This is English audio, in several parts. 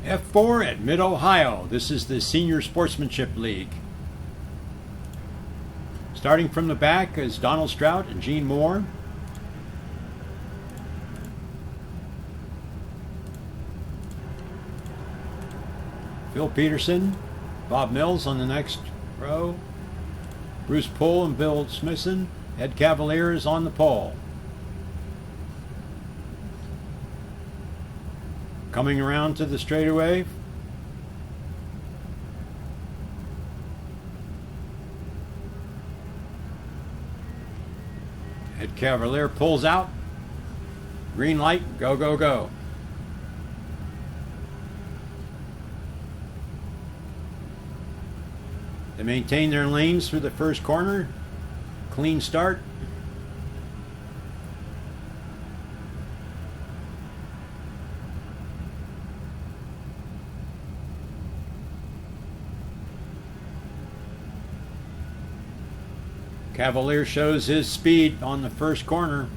F4 at Mid-Ohio. This is the Senior Sportsmanship League. Starting from the back is Donald Strout and Gene Moore. Phil Peterson, Bob Mills on the next row. Bruce Poole and Bill Smithson. Ed Cavalier is on the pole. Coming around to the straightaway, Ed Cavalier pulls out. Green light, go, go, go. They maintain their lanes through the first corner. Clean start. Cavalier shows his speed on the first corner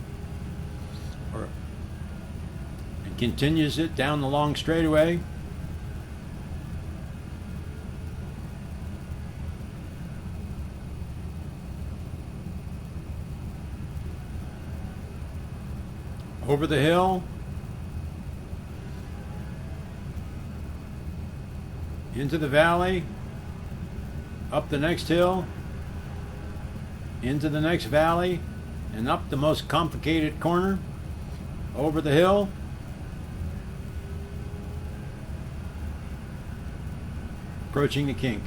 and continues it down the long straightaway. Over the hill, into the valley, up the next hill, into the next valley, and up the most complicated corner, over the hill, approaching the kink.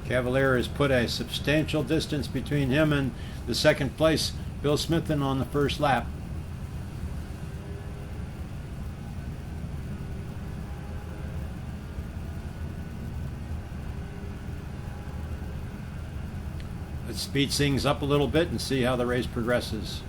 Cavalier has put a substantial distance between him and the second place Bill Smithson on the first lap. Let's speed things up a little bit and see how the race progresses.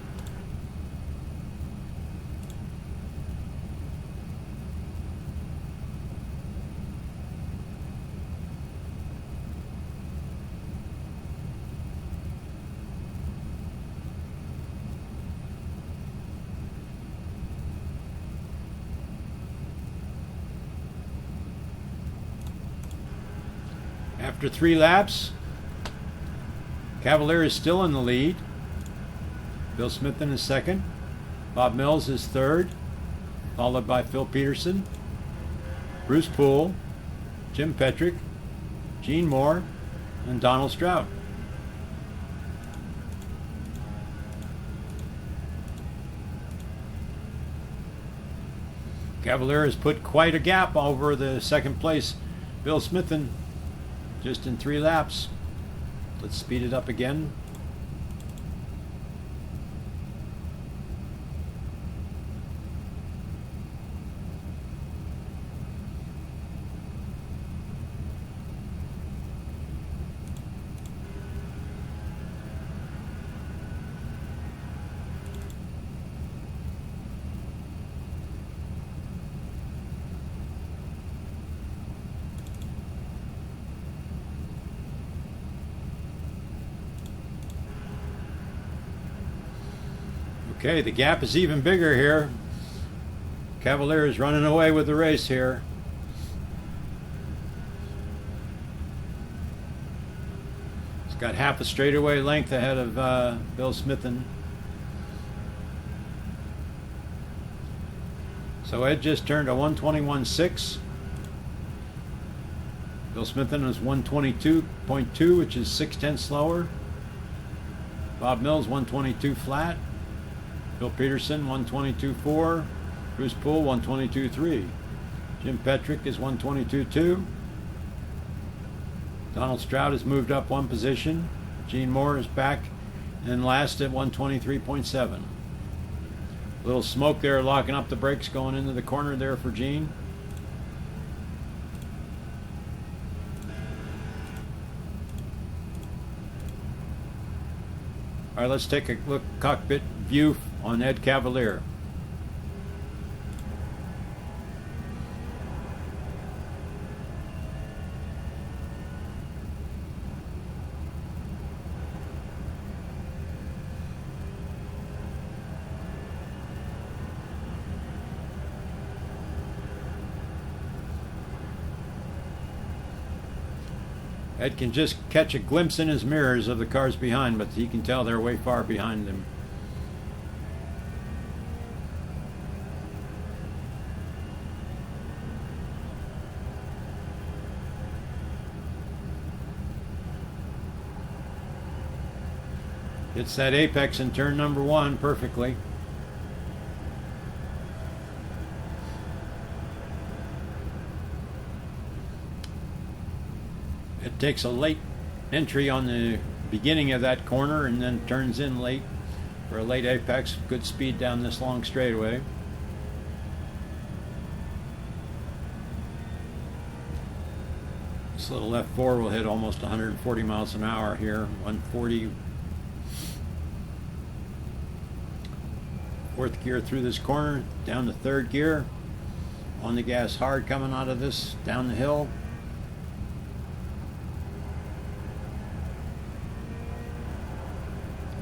After 3 laps, Cavalier is still in the lead. Bill Smithson is second. Bob Mills is third, followed by Phil Peterson, Bruce Poole, Jim Petrick, Gene Moore, and Donald Strout. Cavalier has put quite a gap over the second place Bill Smithson just in 3 laps. Let's speed it up again. Okay, the gap is even bigger here. Cavalier is running away with the race here. He's got half a straightaway length ahead of Bill Smithson. So Ed just turned a 121.6. Bill Smithson is 122.2, which is 0.6 slower. Bob Mills 122 flat. Phil Peterson 122.4. Bruce Poole 122.3. Jim Petrick is 122.2. Donald Strout has moved up 1 position. Gene Moore is back and last at 123.7. Little smoke there locking up the brakes going into the corner there for Gene. All right, let's take a look cockpit view on Ed Cavalier. Ed can just catch a glimpse in his mirrors of the cars behind, but he can tell they're way far behind him. Hits that apex in turn number 1 perfectly. It takes a late entry on the beginning of that corner and then turns in late for a late apex. Good speed down this long straightaway. This little F4 will hit almost 140 miles an hour here. 140. Fourth gear through this corner, down to third gear. On the gas hard coming out of this, down the hill.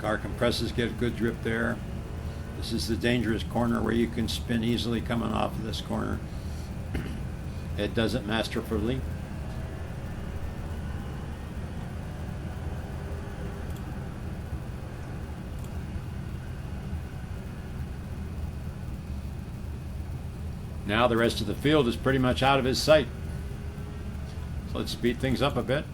Car compresses, get a good grip there. This is the dangerous corner where you can spin easily coming off of this corner. It does it masterfully. Now the rest of the field is pretty much out of his sight. So let's speed things up a bit.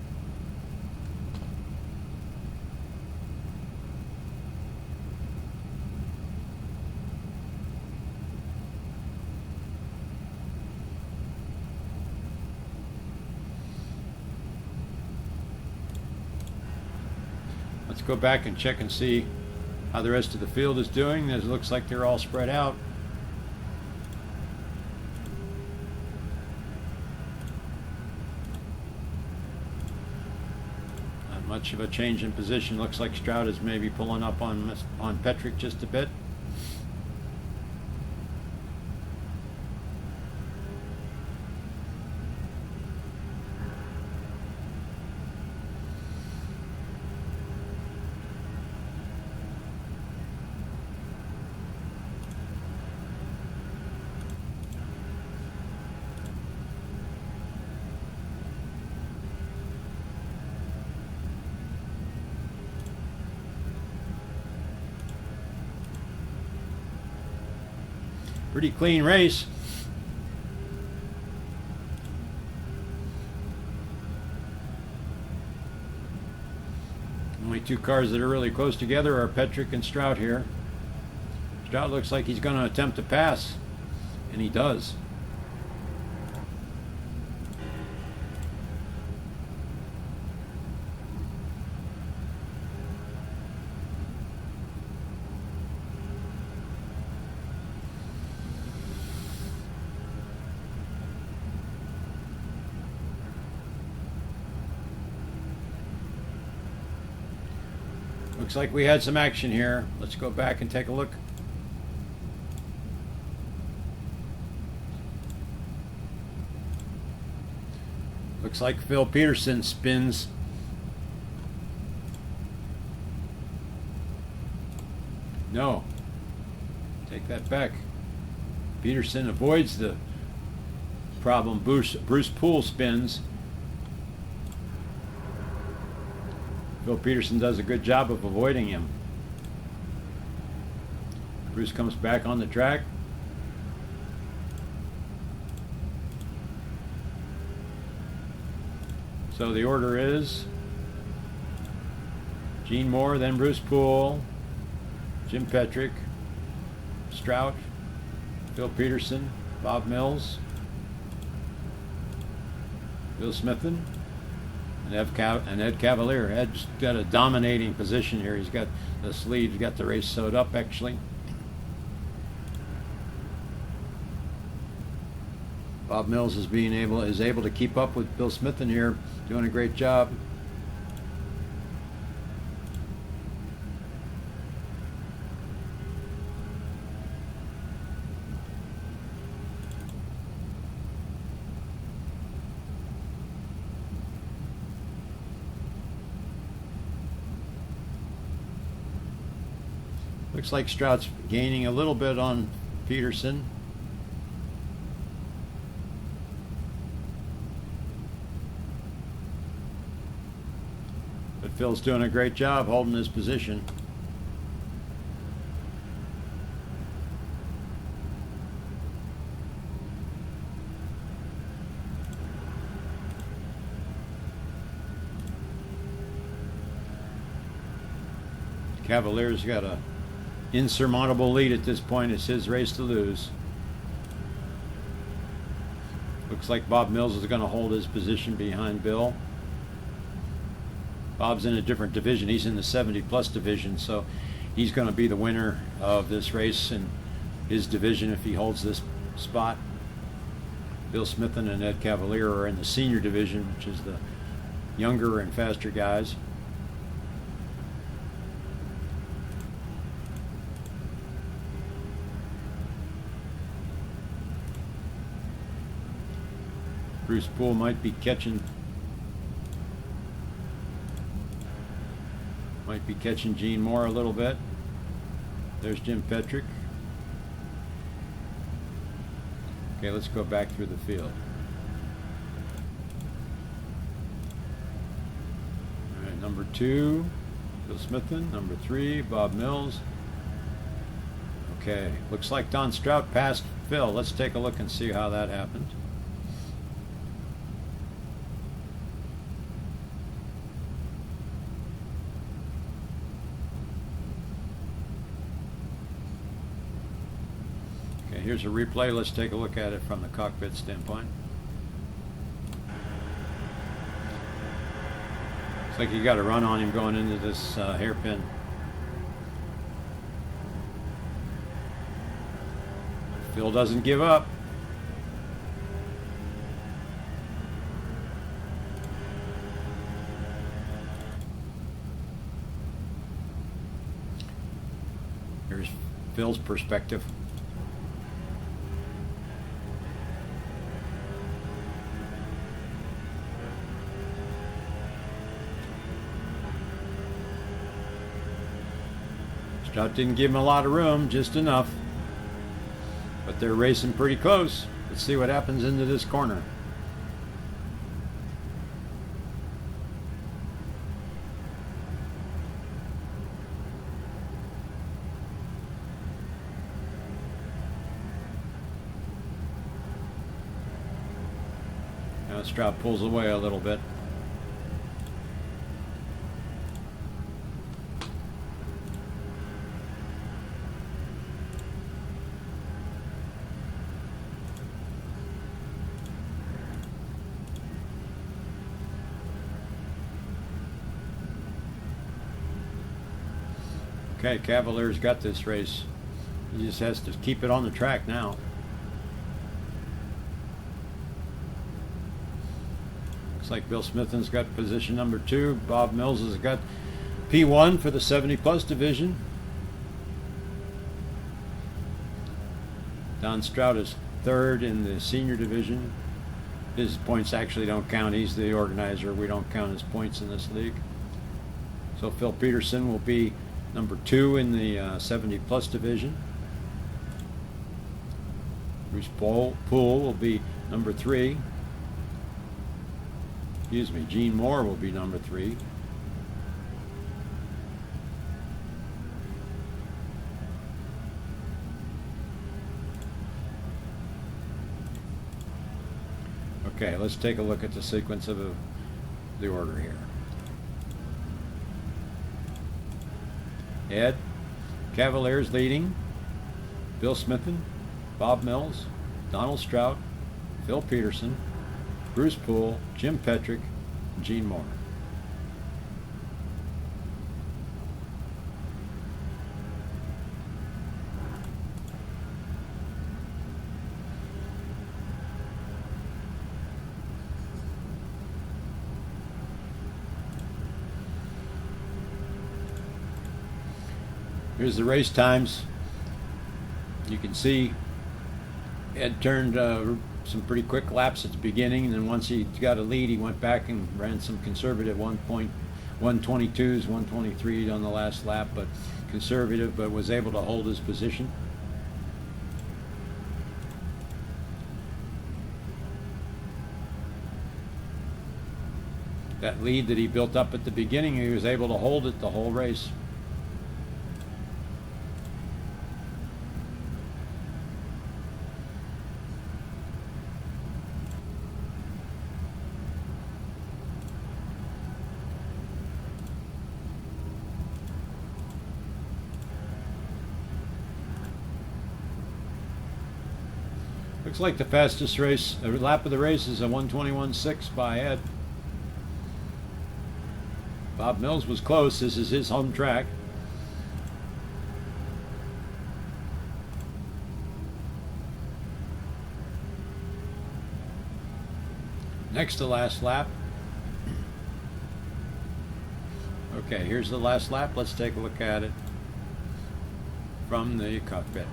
Let's go back and check and see how the rest of the field is doing. It looks like they're all spread out. Much of a change in position. Looks like Stroud is maybe pulling up on Petrick just a bit. Pretty clean race. Only two cars that are really close together are Petrick and Stroud here. Stroud looks like he's going to attempt to pass, and he does. Looks like we had some action here. Let's go back and take a look. Looks like Phil Peterson spins. No. Take that back. Peterson avoids the problem. Bruce Poole spins. Phil Peterson does a good job of avoiding him. Bruce comes back on the track. So the order is Gene Moore, then Bruce Poole, Jim Petrick, Strout, Phil Peterson, Bob Mills, Bill Smithen, and Ed Cavalier. Ed's got a dominating position here. He's got this lead. He's got the race sewed up, actually. Bob Mills is able to keep up with Bill Smithen here, doing a great job. Looks like Strout's gaining a little bit on Peterson. Phil's doing a great job holding his position. Cavaliers got a insurmountable lead at this point. It's his race to lose. Looks like Bob Mills is going to hold his position behind Bill. Bob's in a different division. He's in the 70-plus division, so he's going to be the winner of this race in his division if he holds this spot. Bill Smithen and Ed Cavalier are in the senior division, which is the younger and faster guys. Bruce Poole might be catching Gene Moore a little bit. There's Jim Petrick. Okay, let's go back through the field. All right, number 2, Bill Smithen. Number 3, Bob Mills. Okay, looks like Don Strout passed Phil. Let's take a look and see how that happened. Here's a replay. Let's take a look at it from the cockpit standpoint. Looks like you got a run on him going into this hairpin. Phil doesn't give up. Here's Phil's perspective. Strout didn't give him a lot of room, just enough. But they're racing pretty close. Let's see what happens into this corner. Now Strout pulls away a little bit. Okay, Cavalier's got this race. He just has to keep it on the track now. Looks like Bill Smithen's got position number 2. Bob Mills has got P1 for the 70-plus division. Don Strout is 3rd in the senior division. His points actually don't count. He's the organizer. We don't count his points in this league. So Phil Peterson will be number 2 in the 70-plus division. Bruce Poole will be number 3. Excuse me, Gene Moore will be number 3. Okay, let's take a look at the sequence of the order here. Ed Cavaliers leading. Bill Smithen, Bob Mills, Donald Strout, Phil Peterson, Bruce Poole, Jim Petrick, and Gene Moore. Here's the race times. You can see Ed turned some pretty quick laps at the beginning, and then once he got a lead, he went back and ran some conservative 1.122s, 123 on the last lap, but conservative, but was able to hold his position. That lead that he built up at the beginning, he was able to hold it the whole race. Looks like the fastest lap of the race is a 1:21.6 by Ed. Bob Mills was close. This is his home track. Next to last lap. Okay, here's the last lap. Let's take a look at it from the cockpit.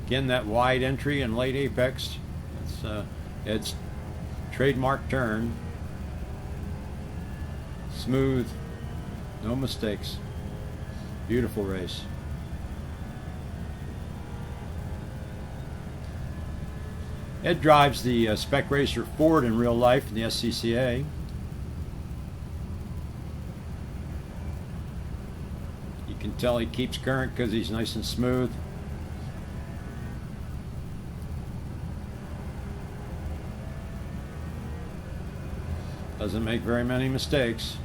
Again, that wide entry and late apex. It's trademark turn. Smooth, no mistakes. Beautiful race. Ed drives the Spec Racer Ford in real life in the SCCA. You can tell he keeps current because he's nice and smooth. Doesn't make very many mistakes.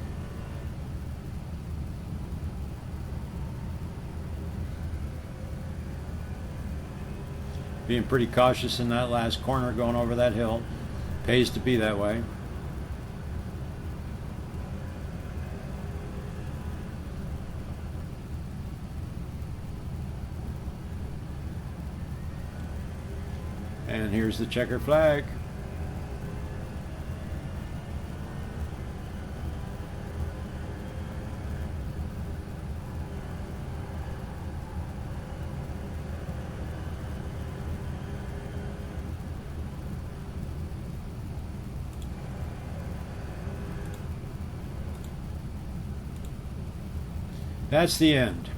Being pretty cautious in that last corner going over that hill. Pays to be that way. And here's the checker flag. That's the end.